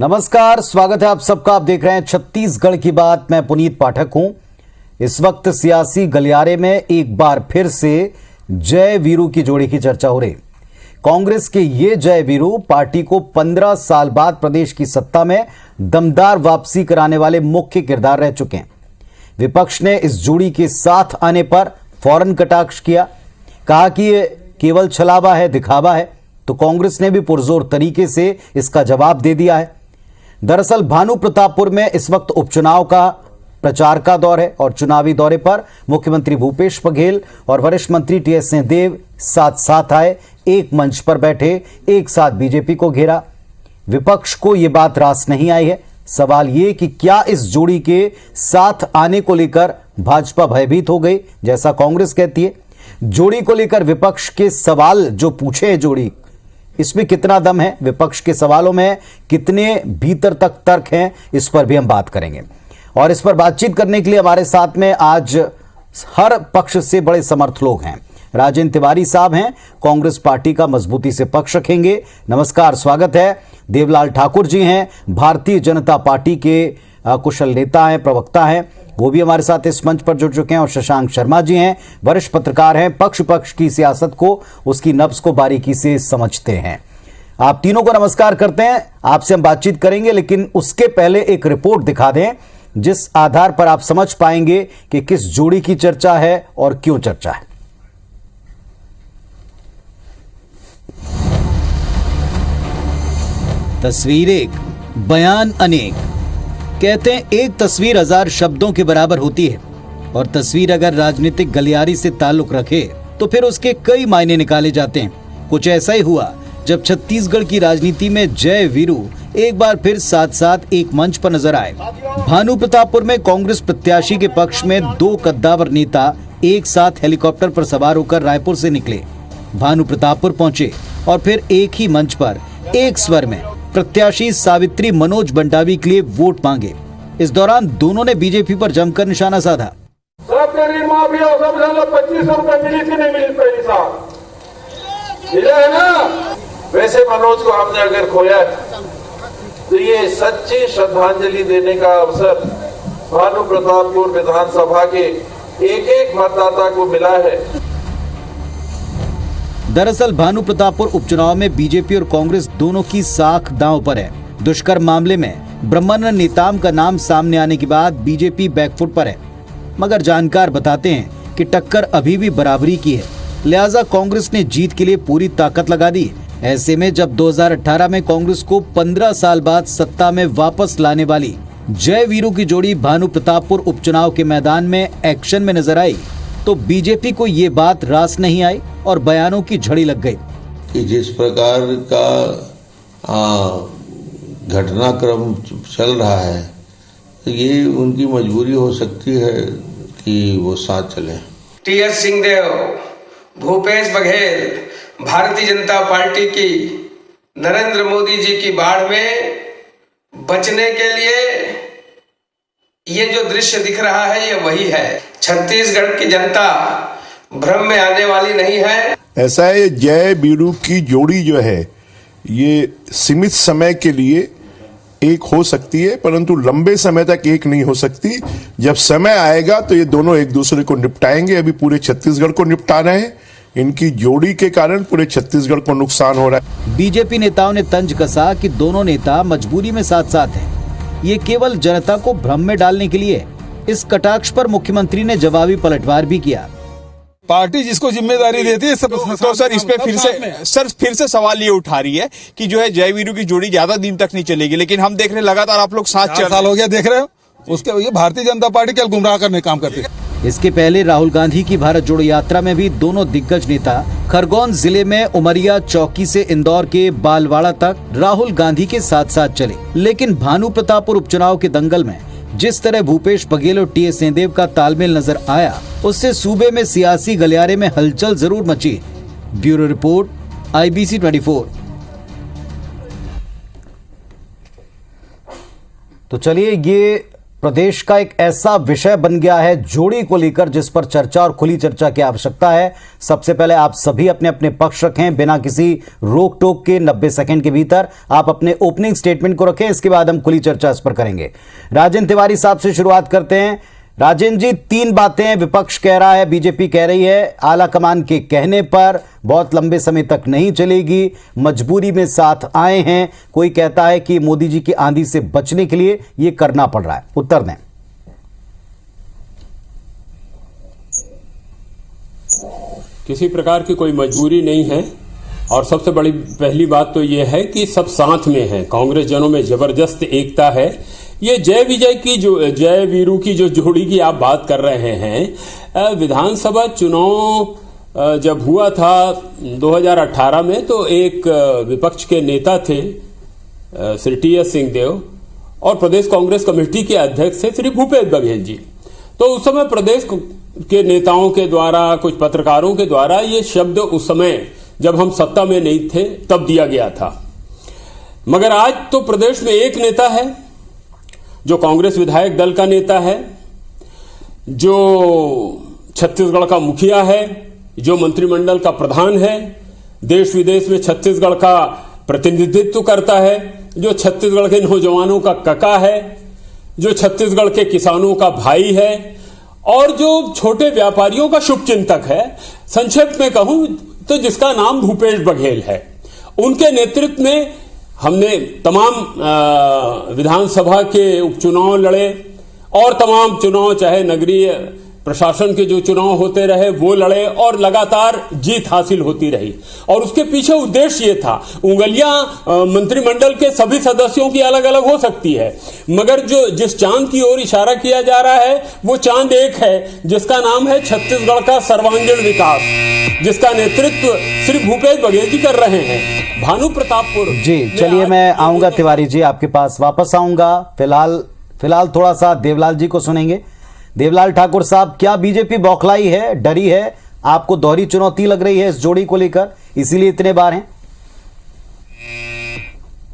नमस्कार, स्वागत है आप सबका। आप देख रहे हैं छत्तीसगढ़ की बात। मैं पुनीत पाठक हूं। इस वक्त सियासी गलियारे में एक बार फिर से जय वीरू की जोड़ी की चर्चा हो रही। कांग्रेस के ये जय वीरू पार्टी को 15 साल बाद प्रदेश की सत्ता में दमदार वापसी कराने वाले मुख्य किरदार रह चुके हैं। विपक्ष ने इस जोड़ी के साथ आने पर फौरन कटाक्ष किया, कहा कि ये केवल छलावा है, दिखावा है। तो कांग्रेस ने भी पुरजोर तरीके से इसका जवाब दे दिया है। दरअसल भानु प्रतापपुर में इस वक्त उपचुनाव का प्रचार का दौर है और चुनावी दौरे पर मुख्यमंत्री भूपेश बघेल और वरिष्ठ मंत्री टीएस सिंहदेव साथ साथ आए, एक मंच पर बैठे, एक साथ बीजेपी को घेरा। विपक्ष को यह बात रास नहीं आई है। सवाल यह कि क्या इस जोड़ी के साथ आने को लेकर भाजपा भयभीत हो गई, जैसा कांग्रेस कहती है। जोड़ी को लेकर विपक्ष के सवाल जो पूछे हैं जोड़ी, इसमें कितना दम है, विपक्ष के सवालों में कितने भीतर तक तर्क हैं, इस पर भी हम बात करेंगे। और इस पर बातचीत करने के लिए हमारे साथ में आज हर पक्ष से बड़े समर्थ लोग हैं। राजेंद्र तिवारी साहब हैं, कांग्रेस पार्टी का मजबूती से पक्ष रखेंगे। नमस्कार, स्वागत है। देवलाल ठाकुर जी हैं, भारतीय जनता पार्टी के कुशल नेता हैं, प्रवक्ता हैं, वो भी हमारे साथ इस मंच पर जुड़ चुके हैं। और शशांक शर्मा जी हैं, वरिष्ठ पत्रकार हैं, पक्ष की सियासत को, उसकी नब्ज को बारीकी से समझते हैं। आप तीनों को नमस्कार करते हैं। आपसे हम बातचीत करेंगे, लेकिन उसके पहले एक रिपोर्ट दिखा दें जिस आधार पर आप समझ पाएंगे कि किस जोड़ी की चर्चा है और क्यों चर्चा है। तस्वीर एक, बयान अनेक। कहते हैं एक तस्वीर 1000 शब्दों के बराबर होती है, और तस्वीर अगर राजनीतिक गलियारी से ताल्लुक रखे तो फिर उसके कई मायने निकाले जाते हैं। कुछ ऐसा ही हुआ जब छत्तीसगढ़ की राजनीति में जय वीरू एक बार फिर साथ साथ एक मंच पर नजर आए। भानु प्रतापपुर में कांग्रेस प्रत्याशी के पक्ष में दो कद्दावर नेता एक साथ हेलीकॉप्टर पर सवार होकर रायपुर से निकले, भानु प्रतापपुर पहुंचे और फिर एक ही मंच पर एक स्वर में प्रत्याशी सावित्री मनोज बंडावी के लिए वोट मांगे। इस दौरान दोनों ने बीजेपी पर जमकर निशाना साधा। सब ऋण माफी हो, सब 2500 रुपए मिली थी, नहीं मिली पहली साल मिला है ना। वैसे मनोज को हमने अगर खोया तो ये सच्ची श्रद्धांजलि देने का अवसर भानु प्रतापपुर विधानसभा के एक एक मतदाता को मिला है। दरअसल भानु प्रतापपुर उपचुनाव में बीजेपी और कांग्रेस दोनों की साख दांव पर है। दुष्कर्म मामले में ब्रह्मानंद नेताम का नाम सामने आने के बाद बीजेपी बैकफुट पर है, मगर जानकार बताते हैं कि टक्कर अभी भी बराबरी की है, लिहाजा कांग्रेस ने जीत के लिए पूरी ताकत लगा दी। ऐसे में जब 2018 में कांग्रेस को 15 साल बाद सत्ता में वापस लाने वाली जय वीरू की जोड़ी भानु प्रतापपुर उपचुनाव के मैदान में एक्शन में नजर आई, तो बीजेपी को ये बात रास नहीं आई और बयानों की झड़ी लग गई कि जिस प्रकार का घटनाक्रम चल रहा है, तो ये उनकी मजबूरी हो सकती है कि वो साथ चले। टीएस सिंहदेव, भूपेश बघेल, भारतीय जनता पार्टी की नरेंद्र मोदी जी की बाढ़ में बचने के लिए ये जो दृश्य दिख रहा है ये वही है। छत्तीसगढ़ की जनता भ्रम में आने वाली नहीं है। ऐसा है, जय वीरू की जोड़ी जो है ये सीमित समय के लिए एक हो सकती है, परंतु लंबे समय तक एक नहीं हो सकती। जब समय आएगा तो ये दोनों एक दूसरे को निपटाएंगे। अभी पूरे छत्तीसगढ़ को निपटा रहे हैं। इनकी जोड़ी के कारण पूरे छत्तीसगढ़ को नुकसान हो रहा है। बीजेपी नेताओं ने तंज कसा कि दोनों नेता मजबूरी में साथ साथ हैं। ये केवल जनता को भ्रम में डालने के लिए। इस कटाक्ष पर मुख्यमंत्री ने जवाबी पलटवार भी किया। पार्टी जिसको जिम्मेदारी देती है तो सर इस पे फिर से सवाल ये उठा रही है कि जो है जय वीरू की जोड़ी ज्यादा दिन तक नहीं चलेगी, लेकिन हम देख रहे हैं लगातार आप लोग 7 साल हो गया देख रहे हो। उसके ये भारतीय जनता पार्टी कल गुमराह करने काम करती है। इसके पहले राहुल गांधी की भारत जोड़ो यात्रा में भी दोनों दिग्गज नेता खरगोन जिले में उमरिया चौकी से इंदौर के बालवाड़ा तक राहुल गांधी के साथ साथ चले। लेकिन भानु प्रतापपुर उपचुनाव के दंगल में जिस तरह भूपेश बघेल और टीएस सिंहदेव का तालमेल नजर आया, उससे सूबे में सियासी गलियारे में हलचल जरूर मची। Bureau report, IBC 24। तो चलिए, ये प्रदेश का एक ऐसा विषय बन गया है जोड़ी को लेकर जिस पर चर्चा और खुली चर्चा की आवश्यकता है। सबसे पहले आप सभी अपने अपने पक्ष रखें, बिना किसी रोक टोक के 90 सेकंड के भीतर आप अपने ओपनिंग स्टेटमेंट को रखें। इसके बाद हम खुली चर्चा इस पर करेंगे। राजेंद्र तिवारी साहब से शुरुआत करते हैं। राजेंद्र जी, 3 बातें विपक्ष कह रहा है, बीजेपी कह रही है आला कमान के कहने पर बहुत लंबे समय तक नहीं चलेगी, मजबूरी में साथ आए हैं। कोई कहता है कि मोदी जी की आंधी से बचने के लिए यह करना पड़ रहा है। उत्तर दें। किसी प्रकार की कोई मजबूरी नहीं है और सबसे बड़ी पहली बात तो यह है कि सब साथ में हैं। कांग्रेस जनों में जबरदस्त एकता है। ये जय वीरू की जो जोड़ी की आप बात कर रहे हैं, विधानसभा चुनाव जब हुआ था 2018 में, तो एक विपक्ष के नेता थे श्री टी.एस. सिंहदेव और प्रदेश कांग्रेस कमेटी के अध्यक्ष थे श्री भूपेश बघेल जी। तो उस समय प्रदेश के नेताओं के द्वारा, कुछ पत्रकारों के द्वारा ये शब्द उस समय जब हम सत्ता में नहीं थे तब दिया गया था। मगर आज तो प्रदेश में एक नेता है जो कांग्रेस विधायक दल का नेता है, जो छत्तीसगढ़ का मुखिया है, जो मंत्रिमंडल का प्रधान है, देश विदेश में छत्तीसगढ़ का प्रतिनिधित्व करता है, जो छत्तीसगढ़ के नौजवानों का काका है, जो छत्तीसगढ़ के किसानों का भाई है और जो छोटे व्यापारियों का शुभचिंतक है। संक्षेप में कहूं तो जिसका नाम भूपेश बघेल है। उनके नेतृत्व में हमने तमाम विधानसभा के उपचुनाव लड़े और तमाम चुनाव, चाहे नगरीय प्रशासन के जो चुनाव होते रहे वो लड़े और लगातार जीत हासिल होती रही। और उसके पीछे उद्देश्य ये था, उंगलियां मंत्रिमंडल के सभी सदस्यों की अलग अलग हो सकती है, मगर जो जिस चांद की ओर इशारा किया जा रहा है वो चांद एक है, जिसका नाम है छत्तीसगढ़ का सर्वांगीण विकास, जिसका नेतृत्व श्री भूपेश बघेल जी कर रहे हैं। भानु प्रतापपुर जी, चलिए मैं आऊंगा तिवारी जी, आपके पास वापस आऊंगा। फिलहाल थोड़ा सा देवलाल जी को सुनेंगे। देवलाल ठाकुर साहब, क्या बीजेपी बौखलाई है, डरी है? आपको दोहरी चुनौती लग रही है इस जोड़ी को लेकर, इसीलिए इतने बार हैं?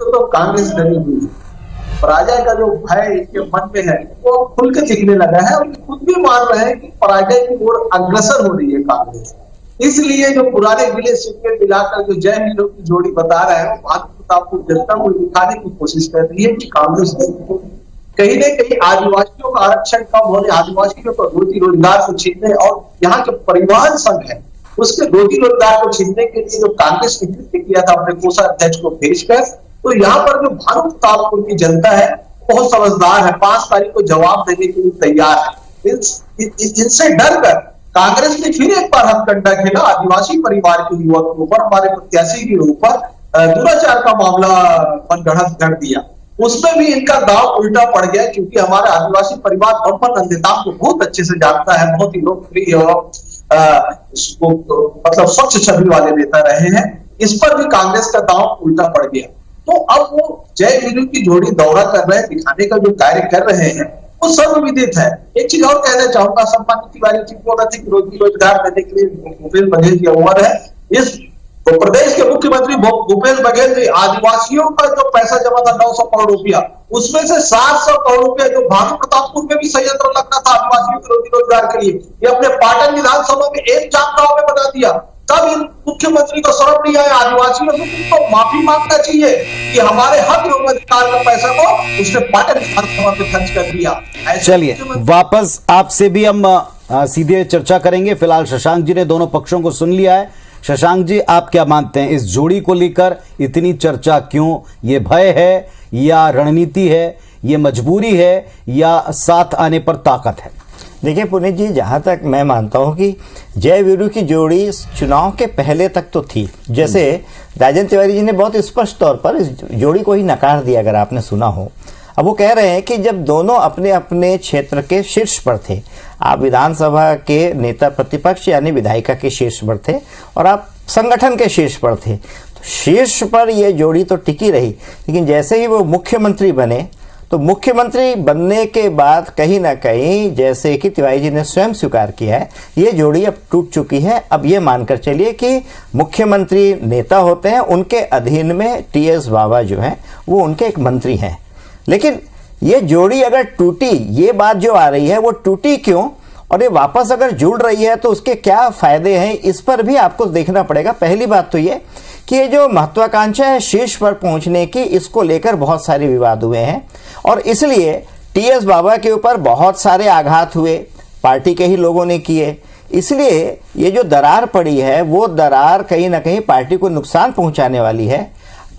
तो कांग्रेस डरी हुई है। पराजय का जो भय इनके मन में है वो खुल के दिखने लगा है और खुद भी मान रहे हैं कि पराजय की ओर अग्रसर हो रही है कांग्रेस। इसलिए जो पुराने गिले शिकवे मिलाकर जो जय वीरू की जोड़ी बता रहे हैं, वो भानु प्रतापपुर जनता को दिखाने की कोशिश कर रही है कि कांग्रेस कहीं न कहीं आदिवासियों का आरक्षण कम होने, आदिवासियों को रोजी रोजगार को छीनने और यहाँ के परिवहन संघ है उसके रोजी रोजगार को छीनने के लिए जो कांग्रेस ने कृत्य किया था अपने कोषाध्यक्ष को भेजकर, तो यहाँ पर जो भानु प्रतापपुर की जनता है बहुत समझदार है, 5 तारीख को जवाब देने के लिए तैयार है। इनसे डरकर कांग्रेस ने फिर एक बार हथकंडा खेला आदिवासी परिवार के युवक के ऊपर, हमारे प्रत्याशी के ऊपर दुराचार का मामला मनगढ़ंत कर दिया। उसमें भी इनका दाव उल्टा पड़ गया, क्योंकि हमारा आदिवासी परिवार बम्पर नंदेताम को बहुत अच्छे से जानता है, बहुत ही लोकप्रिय और मतलब स्वच्छ छवि वाले नेता रहे हैं। इस पर भी कांग्रेस का दाव उल्टा पड़ गया। तो अब वो जय वीरू की जोड़ी दौरा कर रहे हैं, दिखाने का जो कार्य कर रहे हैं वो सर्वविदित है। एक चीज और कहना चाहूंगा, सम्मानित तिवारी जी बोल रहे थे कि रोजी रोजगार देने के लिए भूपेश बघेल की उम्र है। इस तो प्रदेश के मुख्यमंत्री भूपेश बघेल जी, आदिवासियों का जो पैसा जमा था 900 करोड़ रुपया, उसमें से 700 करोड़ रुपया जो भानु प्रतापपुर में भी संयंत्र लगना था आदिवासियों के रोजी रोजगार के लिए, ये अपने पाटन विधानसभा में एक चांदगांव में बना दिया। तब इन मुख्यमंत्री को शर्म नहीं आया, आदिवासियों से तुमको माफी मांगना चाहिए कि हमारे हक एवं अधिकार का पैसा को उसने पाटन विधानसभा में खर्च कर दिया। चलिए वापस आपसे भी हम सीधे चर्चा करेंगे। फिलहाल शशांक जी ने दोनों पक्षों को सुन लिया है। शशांक जी, आप क्या मानते हैं, इस जोड़ी को लेकर इतनी चर्चा क्यों? ये भय है या रणनीति है, ये मजबूरी है या साथ आने पर ताकत है? देखिए पुनीत जी, जहाँ तक मैं मानता हूँ कि जय वीरू की जोड़ी चुनाव के पहले तक तो थी। जैसे राजेंद्र तिवारी जी ने बहुत स्पष्ट तौर पर इस जोड़ी को ही नकार दिया, अगर आपने सुना हो। अब वो कह रहे हैं कि जब दोनों अपने अपने क्षेत्र के शीर्ष पर थे, आप विधानसभा के नेता प्रतिपक्ष यानी विधायिका के शीर्ष पर थे और आप संगठन के शीर्ष पर थे, तो शीर्ष पर ये जोड़ी तो टिकी रही। लेकिन जैसे ही वो मुख्यमंत्री बने, तो मुख्यमंत्री बनने के बाद कहीं ना कहीं, जैसे कि तिवारी जी ने स्वयं स्वीकार किया है, ये जोड़ी अब टूट चुकी है। अब ये मानकर चलिए कि मुख्यमंत्री नेता होते हैं, उनके अधीन में टी.एस. बाबा जो हैं वो उनके एक मंत्री हैं। लेकिन ये जोड़ी अगर टूटी, ये बात जो आ रही है वो टूटी क्यों, और ये वापस अगर जुड़ रही है तो उसके क्या फायदे हैं, इस पर भी आपको देखना पड़ेगा। पहली बात तो ये कि ये जो महत्वाकांक्षा है शीर्ष पर पहुंचने की, इसको लेकर बहुत सारे विवाद हुए हैं और इसलिए टीएस बाबा के ऊपर बहुत सारे आघात हुए, पार्टी के ही लोगों ने किए। इसलिए ये जो दरार पड़ी है वो दरार कहीं ना कहीं पार्टी को नुकसान पहुंचाने वाली है।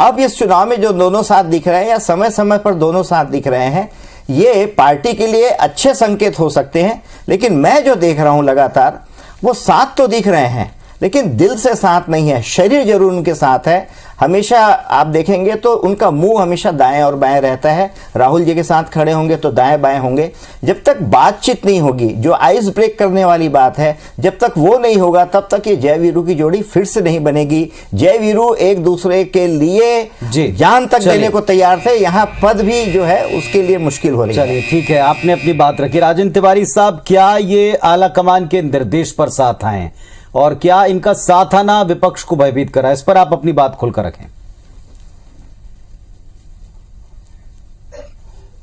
अब इस चुनाव में जो दोनों साथ दिख रहे हैं या समय समय पर दोनों साथ दिख रहे हैं, ये पार्टी के लिए अच्छे संकेत हो सकते हैं। लेकिन मैं जो देख रहा हूं लगातार, वो साथ तो दिख रहे हैं लेकिन दिल से साथ नहीं है, शरीर जरूर उनके साथ है। हमेशा आप देखेंगे तो उनका मुंह हमेशा दाएं और बाएं रहता है। राहुल जी के साथ खड़े होंगे तो दाएं बाएं होंगे। जब तक बातचीत नहीं होगी, जो आइस ब्रेक करने वाली बात है, जब तक वो नहीं होगा तब तक ये जय वीरू की जोड़ी फिर से नहीं बनेगी। जय वीरू एक दूसरे के लिए जान तक देने को तैयार थे, यहाँ पद भी जो है उसके लिए मुश्किल हो रही है। चलिए ठीक है, आपने अपनी बात रखी। राजन तिवारी साहब, क्या ये आला कमान के निर्देश पर साथ आए और क्या इनका साथ आना विपक्ष को भयभीत करा? इस पर आप अपनी बात खुलकर रखें।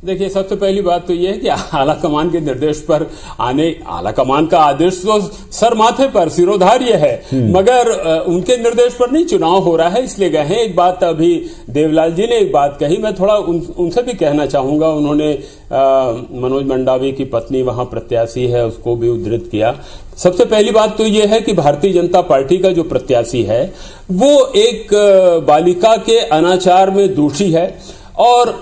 देखिए, सबसे पहली बात तो यह है कि आला कमान के निर्देश पर आने, आला कमान का आदेश तो सर माथे पर सिरोधार्य है, मगर उनके निर्देश पर नहीं चुनाव हो रहा है, इसलिए गए हैं। एक बात अभी देवलाल जी ने एक बात कही, मैं थोड़ा उनसे भी कहना चाहूंगा। उन्होंने मनोज मंडावी की पत्नी वहां प्रत्याशी है, उसको भी उद्धृत किया। सबसे पहली बात तो यह है कि भारतीय जनता पार्टी का जो प्रत्याशी है वो एक बालिका के अनाचार में दोषी है और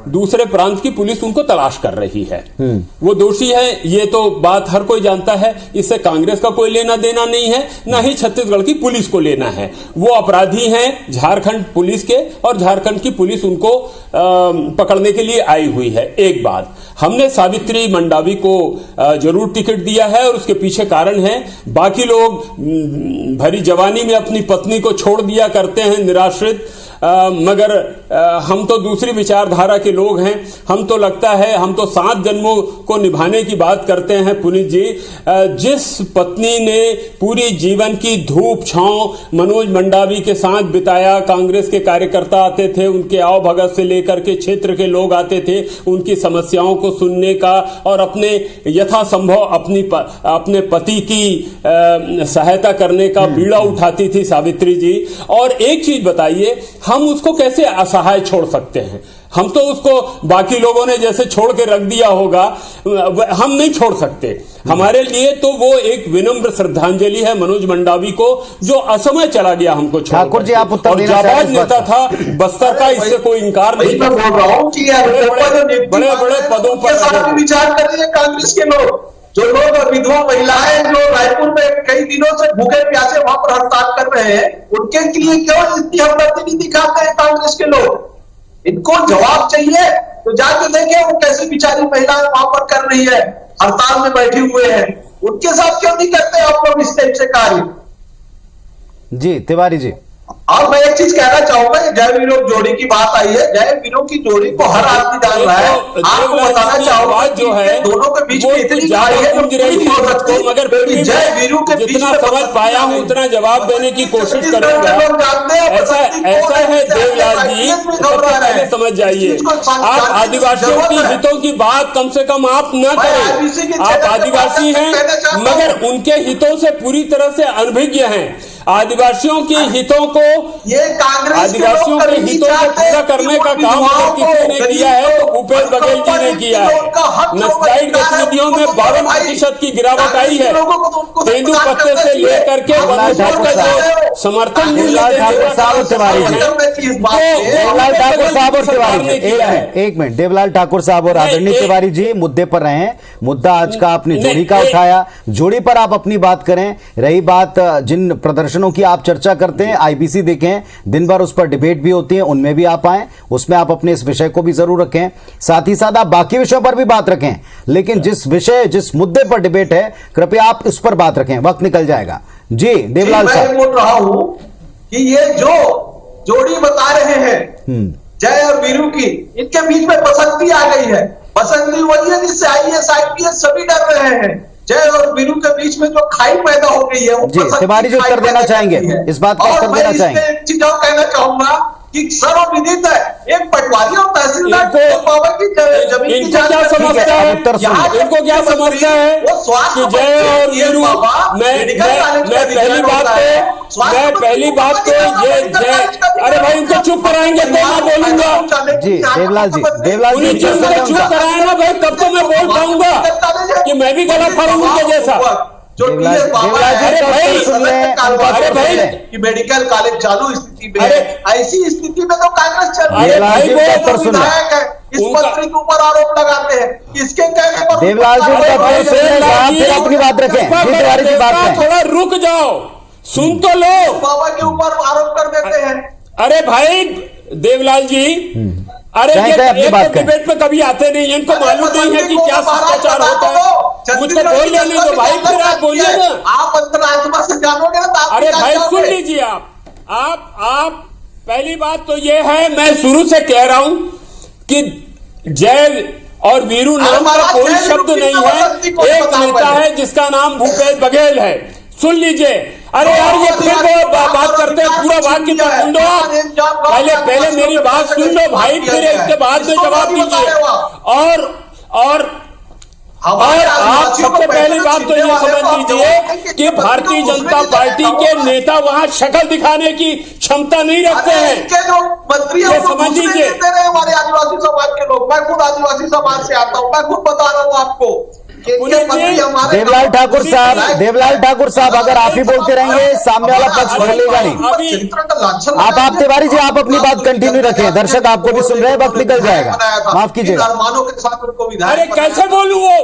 दूसरे प्रांत की पुलिस उनको तलाश कर रही है। वो दोषी है, ये तो बात हर कोई जानता है। इससे कांग्रेस का कोई लेना देना नहीं है, ना ही छत्तीसगढ़ की पुलिस को लेना है। वो अपराधी हैं झारखंड पुलिस के और झारखंड की पुलिस उनको पकड़ने के लिए आई हुई है। एक बात, हमने सावित्री मंडावी को जरूर टिकट दिया है और उसके पीछे कारण है। बाकी लोग भरी जवानी में अपनी पत्नी को छोड़ दिया करते हैं निराश्रित, मगर हम तो दूसरी विचारधारा के लोग हैं। हम तो लगता है, हम तो 7 जन्मों को निभाने की बात करते हैं। पुनीत जी, जिस पत्नी ने पूरी जीवन की धूप छांव मनोज मंडावी के साथ बिताया, कांग्रेस के कार्यकर्ता आते थे, उनके आओ भगत से लेकर के क्षेत्र के लोग आते थे उनकी समस्याओं को सुनने का और अपने यथासंभव अपने पति की सहायता करने का बीड़ा उठाती थी सावित्री जी। और एक चीज बताइए, हम उसको कैसे असहाय छोड़ सकते हैं? हम तो उसको बाकी लोगों ने जैसे छोड़ के रख दिया होगा, हम नहीं छोड़ सकते। हमारे लिए तो वो एक विनम्र श्रद्धांजलि है मनोज मंडावी को, जो असमय चला गया हमको छोड़। ठाकुर जी, आप उत्तर और जाबाज नेता था बस्तर का, इससे कोई इंकार नहीं। मैं बोल रहा हूँ कि बड़े बड़े पदों पर विचार कर रही है कांग्रेस के लोग, जो लोग विधवा महिलाएं जो रायपुर में कई दिनों से भूखे प्यासे वहां पर हड़ताल कर रहे हैं, उनके लिए क्यों इतनी हमदर्दी नहीं दिखाते हैं कांग्रेस के लोग? इनको जवाब चाहिए तो जाके देखें वो कैसी बेचारी महिलाएं वहां पर कर रही है, हड़ताल में बैठे हुए हैं। उनके साथ क्यों नहीं करते आप लोग इस टाइप से कार्य? जी तिवारी जी, और मैं एक चीज कहना चाहूंगा, जय वीरू जोड़ी की बात आई है। जय वीरू की जोड़ी को हर आदमी जान रहा है। आपको बताना चाहूंगा जो है दोनों के बीच में इतनी खाई है जो नहीं हो सकती, मगर जय वीरू के बीच जितना में समझ पाया हूं उतना जवाब देने की कोशिश करूंगा। ऐसा है देवलाल जी, पहले समझ जाइए, आप आदिवासियों की हितों की बात कम से कम आप न करें। आप आदिवासी हैं मगर उनके हितों से पूरी तरह से अनभिज्ञ हैं। आदिवासियों के हितों को, आदिवासियों के हितों को पूरा करने का काम अगर किसी ने किया है तो भूपेश बघेल जी ने किया है। नक्सलाइट गतिविधियों में 52% की गिरावट आई है। तेंदू पत्ते से लेकर के समर्थन देवलाल ठाकुर साहब और आदरणीय तिवारी जी मुद्दे पर रहे हैं। मुद्दा आज का आपने जोड़ी का उठाया, जोड़ी पर आप अपनी बात करें। रही बात जिन प्रदर्शनों की आप चर्चा करते हैं, आईबीसी देखें, दिन भर उस पर डिबेट भी होती है, उनमें भी आप आए, उसमें आप अपने इस विषय को भी जरूर रखें। साथ ही साथ आप बाकी विषयों पर भी बात रखें, लेकिन जिस मुद्दे पर डिबेट है कृपया आप इस पर बात रखें, वक्त निकल जाएगा। जी देवलाल साहब, मैं बोल रहा हूं कि ये जो जोड़ी बता रहे हैं जय और वीरू की, इनके बीच में बसंती आ गई है। बसंती वही है जिससे आईएएस आईपीएस सभी डर रहे हैं। जय और वीरू के बीच में जो खाई पैदा हो गई है, जी तिवारी जी उत्तर देना चाहेंगे, इस बात का उत्तर देना चाहेंगे। एक चीज और कहना चाहूंगा कि सर्वविदित है, एक पटवारी और तहसीलदार बाबा की जमीन की इनको क्या समझता है, इनको क्या समझता है कि जय और वीरू, मैं पहली बात तो ये जय, अरे भाई उनको चुप कराएंगे तो मैं बोलूंगा। जी देवलाल जी चुप कराए ना भाई, तब तो मैं बोल पाऊंगा कि मैं भी गला फाड़ूं उनके जैसा। अरे भाई कि मेडिकल कॉलेज चालू स्थिति में है, ऐसी स्थिति में तो कांग्रेस चल रही है, विधायक है, इस मंत्री के ऊपर आरोप लगाते हैं, इसके कहने पर देवलाल जी फिर अपनी बात रखें, तिवारी जी बात करें। थोड़ा रुक जाओ, सुन तो लो, बाबा के ऊपर आरोप कर देते हैं। अरे भाई देवलाल जी, अरे ये डिबेट में कभी आते नहीं, इनको मालूम नहीं है कि क्या शिष्टाचार होता है। मुझको बोल लेने दो भाई, फिर आप बोलिए ना। आप अंतरात्मा से जानोगे ना। अरे भाई सुन लीजिए, आप पहली बात तो ये है, मैं शुरू से कह रहा हूं कि जय और वीरू नाम का कोई शब्द नहीं है। एक नेता है जिसका नाम भूपेश बघेल है, सुन लीजिए। अरे यार ये फिर वो बात करते हैं, पूरा वाक्य तो सुन लो, पहले मेरी बात सुन लो भाई, फिर इसके बाद में जवाब दीजिए। और आप सबसे पहली बात तो ये समझ लीजिए कि भारतीय जनता पार्टी के नेता वहां शक्ल दिखाने की क्षमता नहीं रखते हैं, ये समझ लीजिए। हमारे आदिवासी समाज के लोग, मैं खुद आदिवासी समाज से आता हूँ, मैं खुद बता रहा हूँ आपको। देवलाल ठाकुर साहब अगर आप ही बोलते रहेंगे सामने वाला पक्ष बोलेगा नहीं। आप तिवारी जी आप अपनी बात कंटिन्यू रखें, दर्शक आपको भी सुन रहे हैं, वक्त निकल जाएगा, माफ कीजिएगा। अरे कैसे बोलूं वो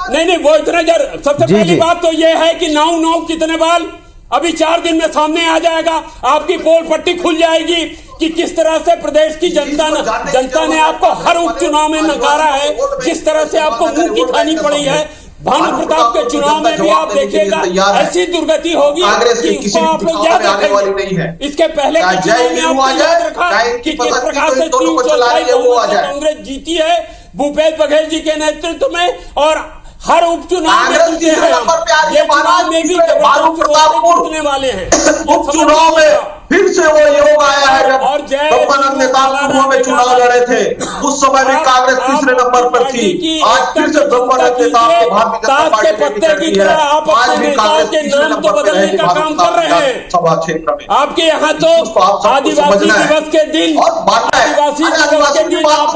नहीं वो इतना सबसे पहली बात तो ये है कि नाव कितने बाल, अभी 4 दिन में सामने आ जाएगा, आपकी पोल पट्टी खुल जाएगी कि किस तरह से प्रदेश की जनता ने आपको हर उपचुनाव में नकारा है, जिस तरह से आपको मुंह की खानी पड़ी है। भानु प्रताप के चुनाव में भी आप देखिएगा ऐसी दुर्गति होगी कि उसको आप लोग याद रखेंगे। इसके पहले के चुनाव में आपको याद रखा कि किस प्रकार से 304 बहुमत से कांग्रेस जीती है भूपेश बघेल जी के नेतृत्व में, और हर उपचुनाव में जीते हैं। ये चुनाव में भी जीतने वाले हैं। उपचुनाव में फिर से वो योग आया है जब लोकमान्य नेताओं में चुनाव लड़े थे, उस समय भी कांग्रेस तीसरे नंबर पर थी। आज फिर से लोकमान्य नेताओं को भारतीय जनता पार्टी ने टिकट दी है, आज भी कांग्रेस तीसरे नंबर पर रहेगी सभा क्षेत्र में। आपके यहाँ तो आदिवासी दिवस के दिन आप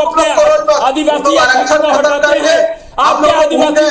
अपने आदिवासी अध्यक्ष को हटाते हैं, आपके आदिवासी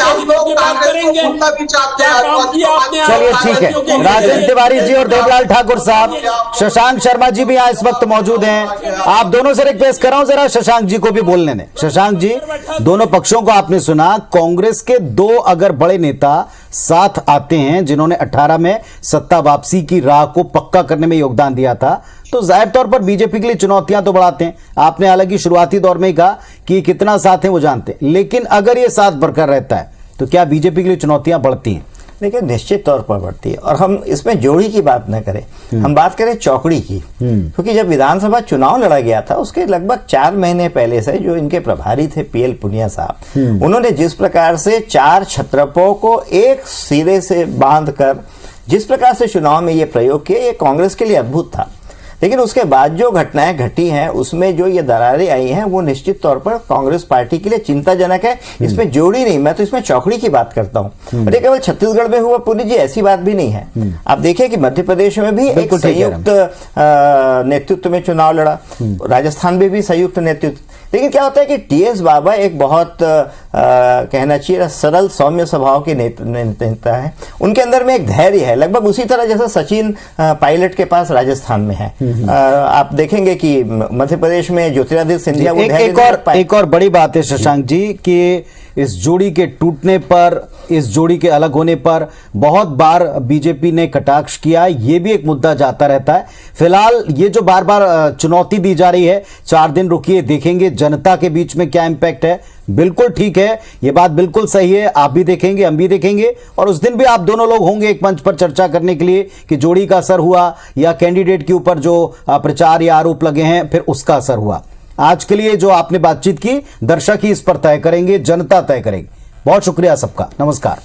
की बात करेंगे, क्या काम किया आपने? चलिए ठीक है, राजेंद्र तिवारी जी और देवलाल ठाकुर साहब, शशांक शर्मा जी भी यहाँ इस वक्त मौजूद हैं। आप दोनों से रिक्वेस्ट कर रहा हूं जरा शशांक जी को भी बोलने दें। शशांक जी, दोनों पक्षों को आपने सुना, कांग्रेस के 2 अगर बड़े नेता साथ आते हैं जिन्होंने 18 में सत्ता वापसी की राह को पक्का करने में योगदान दिया था, तो जाहिर तौर पर बीजेपी के लिए चुनौतियां तो बढ़ाते हैं। आपने हालांकि शुरुआती दौर में ही कहा कि कितना साथ है वो जानते हैं, लेकिन अगर ये साथ बरकरार रहता है तो क्या बीजेपी के लिए चुनौतियां बढ़ती हैं? देखिए निश्चित तौर पर बढ़ती है, और हम इसमें जोड़ी की बात न करें, हम बात करें चौकड़ी की। क्योंकि जब विधानसभा चुनाव लड़ा गया था उसके लगभग 4 महीने पहले से जो इनके प्रभारी थे PL पुनिया साहब, उन्होंने जिस प्रकार से 4 छत्रपों को एक सिरे से बांधकर जिस प्रकार से चुनाव में ये प्रयोग किया, ये कांग्रेस के लिए अद्भुत था। लेकिन उसके बाद जो घटनाएं घटी हैं उसमें जो ये दरारें आई हैं वो निश्चित तौर पर कांग्रेस पार्टी के लिए चिंताजनक है। इसमें जोड़ी नहीं, मैं तो इसमें चौकड़ी की बात करता हूं। और ये केवल छत्तीसगढ़ में हुआ पुनी जी ऐसी बात भी नहीं है। आप देखिए कि मध्य प्रदेश में भी एक संयुक्त नेतृत्व में चुनाव लड़ा, राजस्थान में भी संयुक्त नेतृत्व। लेकिन क्या होता है कि TS बाबा एक बहुत कहना चाहिए सरल सौम्य स्वभाव के नेता है, उनके अंदर में एक धैर्य है, लगभग उसी तरह जैसा सचिन पायलट के पास राजस्थान में है। आप देखेंगे कि मध्य प्रदेश में ज्योतिरादित्य सिंधिया एक और बड़ी बात है शशांक जी कि इस जोड़ी के टूटने पर, इस जोड़ी के अलग होने पर बहुत बार बीजेपी ने कटाक्ष किया, ये भी एक मुद्दा जाता रहता है। फिलहाल ये जो बार बार चुनौती दी जा रही है, 4 दिन रुकिए देखेंगे जनता के बीच में क्या इंपैक्ट है। बिल्कुल ठीक है, ये बात बिल्कुल सही है, आप भी देखेंगे हम भी देखेंगे, और उस दिन भी आप दोनों लोग होंगे एक मंच पर चर्चा करने के लिए कि जोड़ी का असर हुआ या कैंडिडेट के ऊपर जो प्रचार या आरोप लगे हैं फिर उसका असर हुआ। आज के लिए जो आपने बातचीत की, दर्शक ही इस पर तय करेंगे, जनता तय करेगी। बहुत शुक्रिया सबका, नमस्कार।